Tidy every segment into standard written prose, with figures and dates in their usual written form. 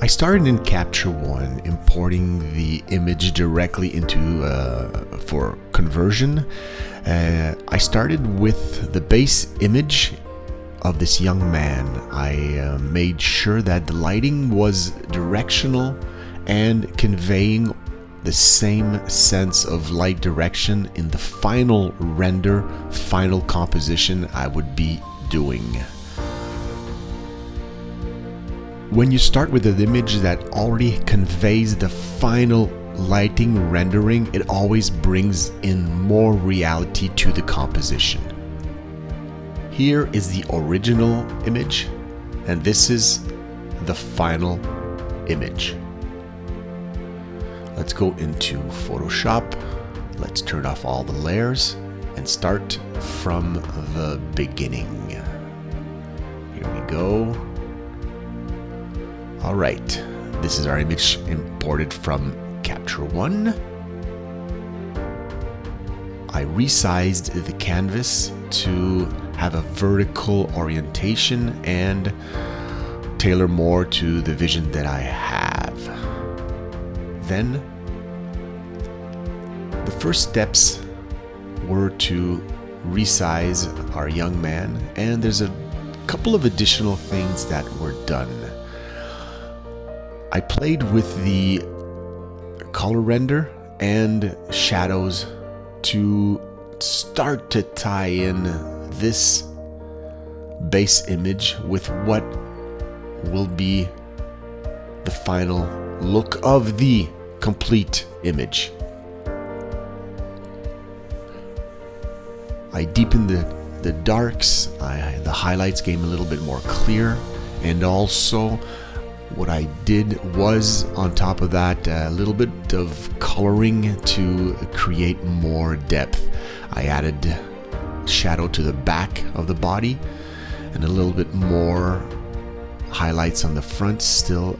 I started in Capture One, importing the image directly into for conversion. I started with the base image of this young man. I made sure that the lighting was directional and conveying the same sense of light direction in the final render, final composition I would be doing. When you start with an image that already conveys the final lighting rendering, it always brings in more reality to the composition. Here is the original image, and this is the final image. Let's go into Photoshop. Let's turn off all the layers and start from the beginning. Here we go. All right, this is our image imported from Capture One. I resized the canvas to have a vertical orientation and tailor more to the vision that I have. Then, the first steps were to resize our young man, and there's a couple of additional things that were done. I played with the color render and shadows to start to tie in this base image with what will be the final look of the complete image. I deepened the darks, the highlights came a little bit more clear, and also what I did was, on top of that, a little bit of coloring to create more depth. I added shadow to the back of the body and a little bit more highlights on the front, still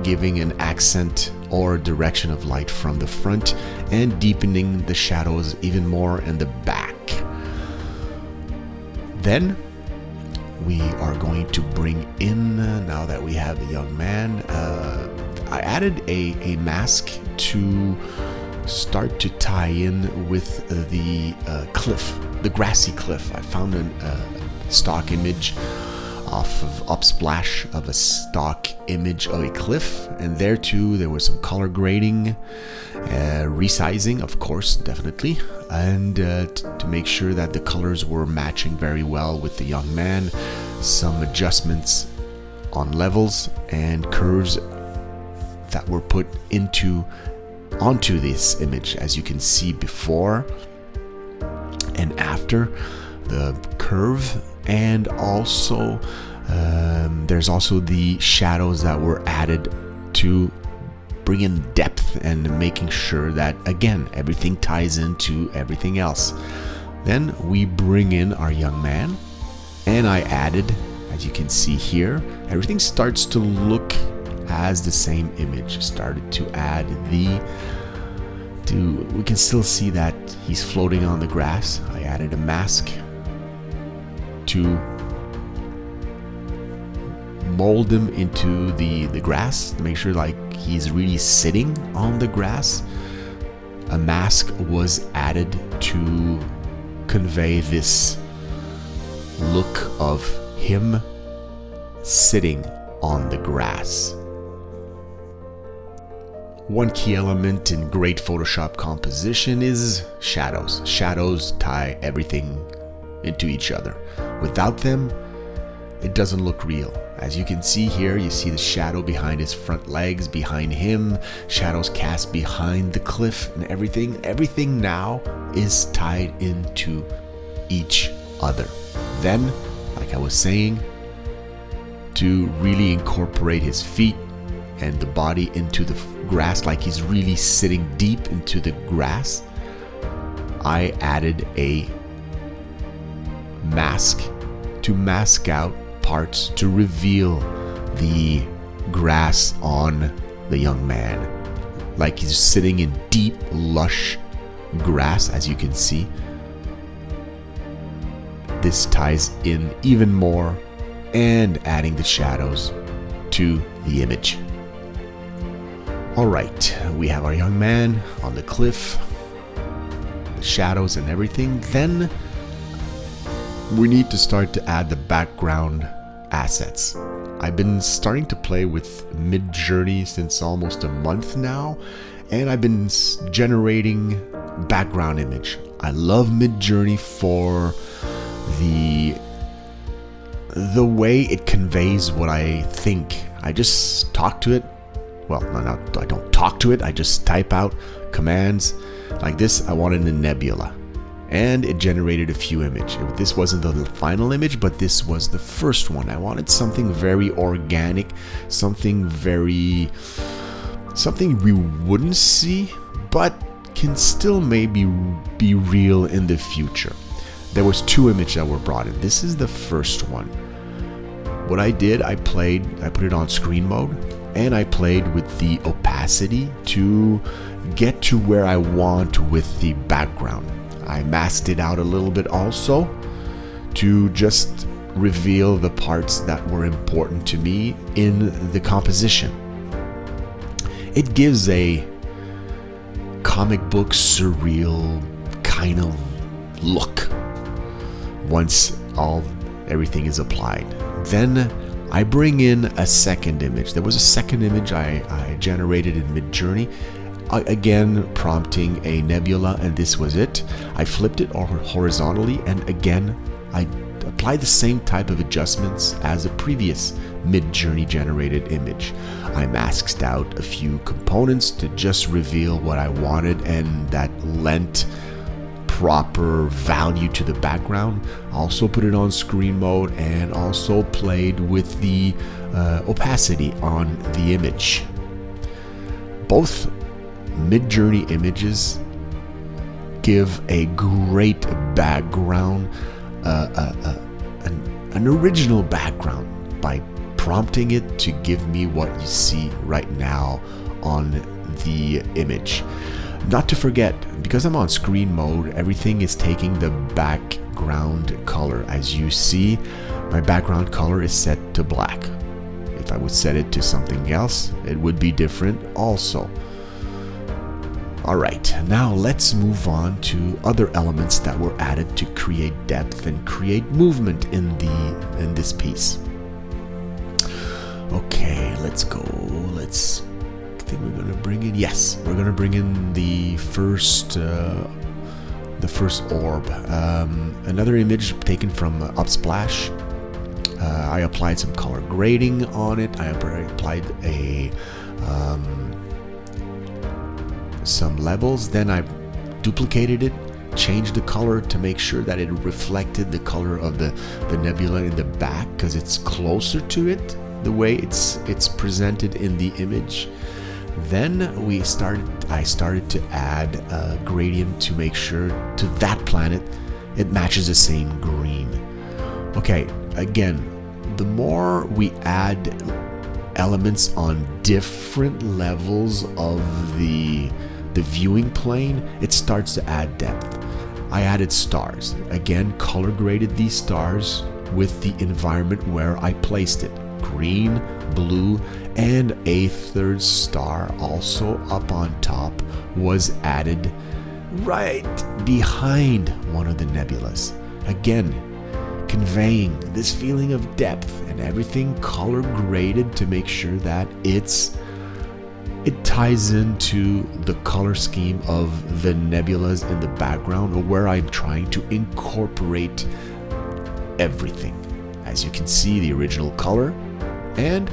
giving an accent or direction of light from the front and deepening the shadows even more in the back. Then we are going to bring in, now that we have the young man, I added a mask to start to tie in with the cliff, the grassy cliff. I found a stock image off of Upsplash of a stock image of a cliff, and there too there was some color grading, resizing, of course, definitely, and to make sure that the colors were matching very well with the young man. Some adjustments on levels and curves that were put onto this image, as you can see before and after the curve. And also there's also the shadows that were added to bring in depth and making sure that, again, everything ties into everything else. Then we bring in our young man, and I added, as you can see here, everything starts to look as the same image. Started to add we can still see that he's floating on the grass. I added a mask to mold him into the grass to make sure like he's really sitting on the grass. A mask was added to convey this look of him sitting on the grass. One key element in great Photoshop composition is shadows. Shadows tie everything into each other. Without them, it doesn't look real. As you can see here, you see the shadow behind his front legs, behind him, shadows cast behind the cliff, and everything now is tied into each other. Then, like I was saying, to really incorporate his feet and the body into the grass, like he's really sitting deep into the grass, I added a mask to mask out parts to reveal the grass on the young man, like he's sitting in deep, lush grass, as you can see. This ties in even more and adding the shadows to the image. All right, we have our young man on the cliff, the shadows and everything. Then we need to start to add the background assets. I've been starting to play with Midjourney since almost a month now, and I've been generating background image. I love Midjourney for the way it conveys what I think. I just talk to it. Well, I don't talk to it. I just type out commands like this. I wanted a nebula, and it generated a few images. This wasn't the final image, but this was the first one. I wanted something very organic, something we wouldn't see, but can still maybe be real in the future. There was 2 images that were brought in. This is the first one. What I did, I put it on screen mode, and I played with the opacity to get to where I want with the background. I masked it out a little bit also to just reveal the parts that were important to me in the composition. It gives a comic book surreal kind of look once everything is applied. Then I bring in a second image. There was a second image I generated in Midjourney, again prompting a nebula, and this was it. I flipped it horizontally, and again I applied the same type of adjustments as a previous Midjourney generated image. I masked out a few components to just reveal what I wanted, and that lent proper value to the background. Also put it on screen mode, and also played with the opacity on the image. Both Midjourney images give a great background, an original background, by prompting it to give me what you see right now on the image. Not to forget, because I'm on screen mode, everything is taking the background color. As you see, my background color is set to black. If I would set it to something else, it would be different also. Alright, now let's move on to other elements that were added to create depth and create movement in this piece. Okay, let's go. I think we're gonna bring in, yes, we're gonna bring in the first orb. Another image taken from Upsplash. I applied some color grading on it. I applied some levels. Then I duplicated it, changed the color to make sure that it reflected the color of the nebula in the back, because it's closer to it the way it's presented in the image. Then I started to add a gradient to make sure to that planet it matches the same green. Okay, again, the more we add elements on different levels of the viewing plane, it starts to add depth. I added stars. Again, color graded these stars with the environment where I placed it. Green, blue, and a third star also up on top was added right behind one of the nebulas. Again, conveying this feeling of depth, and everything color graded to make sure that it ties into the color scheme of the nebulas in the background, or where I'm trying to incorporate everything. As you can see, the original color and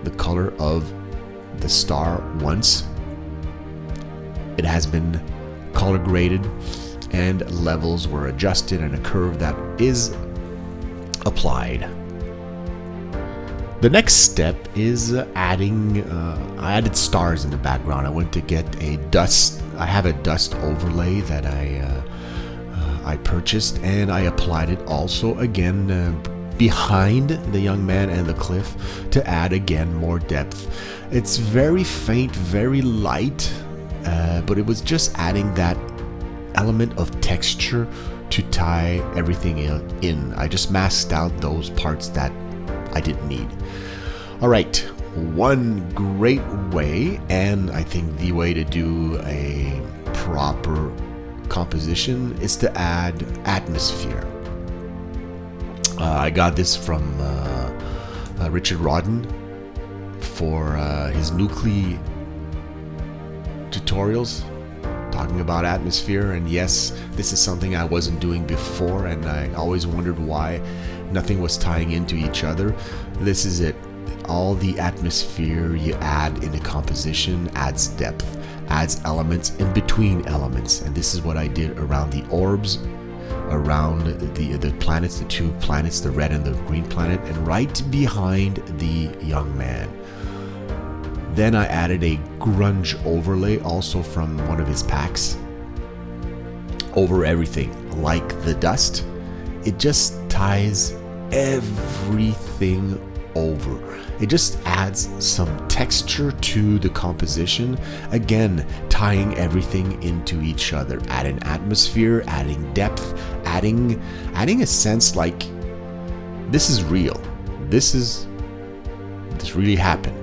the color of the star once it has been color graded and levels were adjusted, and a curve that is applied. The next step is adding, I added stars in the background. I went to get a dust, I have a dust overlay that I purchased, and I applied it also again behind the young man and the cliff to add again more depth. It's very faint, very light, but it was just adding that element of texture to tie everything in. I just masked out those parts that I didn't need. All right, one great way, and I think the way to do a proper composition, is to add atmosphere. I got this from Richard Rodden for his Nuclei tutorials, talking about atmosphere. And yes, this is something I wasn't doing before, and I always wondered why nothing was tying into each other. This is it. All the atmosphere you add in a composition adds depth, adds elements in between elements, and this is what I did around the orbs, around the planets, the two planets, the red and the green planet, and right behind the young man. Then I added a grunge overlay, also from one of his packs, over everything, like the dust. It just ties everything over. It just adds some texture to the composition, again tying everything into each other, adding atmosphere, adding depth, adding a sense like this is real, this really happened.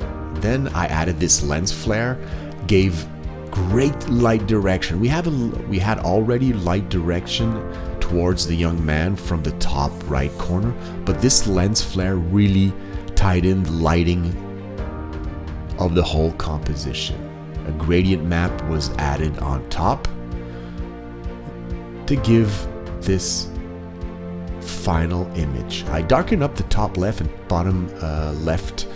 Then I added this lens flare, gave great light direction. We had already light direction towards the young man from the top right corner, but this lens flare really tied in the lighting of the whole composition. A gradient map was added on top to give this final image. I darkened up the top left and bottom left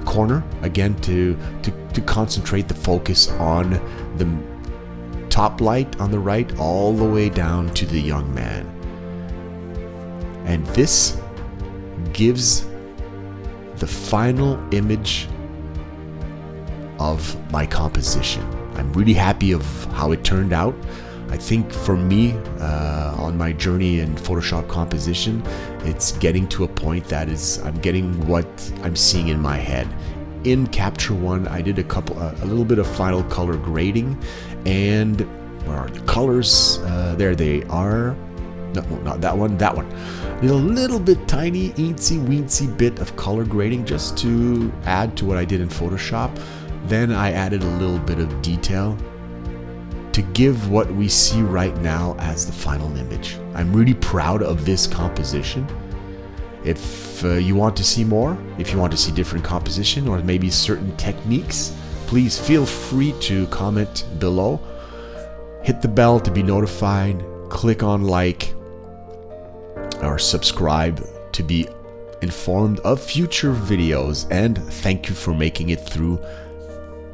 corner again to concentrate the focus on the top light on the right all the way down to the young man. And this gives the final image of my composition. I'm really happy of how it turned out. I think for me, on my journey in Photoshop composition, it's getting to a point that I'm getting what I'm seeing in my head. In Capture One, I did a little bit of final color grading, and where are the colors? There they are. No, not that one, that one. Did a little bit tiny, eensy weensy bit of color grading just to add to what I did in Photoshop. Then I added a little bit of detail to give what we see right now as the final image. I'm really proud of this composition. If you want to see more, if you want to see different composition or maybe certain techniques, please feel free to comment below. Hit the bell to be notified. Click on like or subscribe to be informed of future videos, and thank you for making it through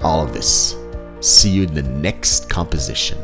all of this. See you in the next composition.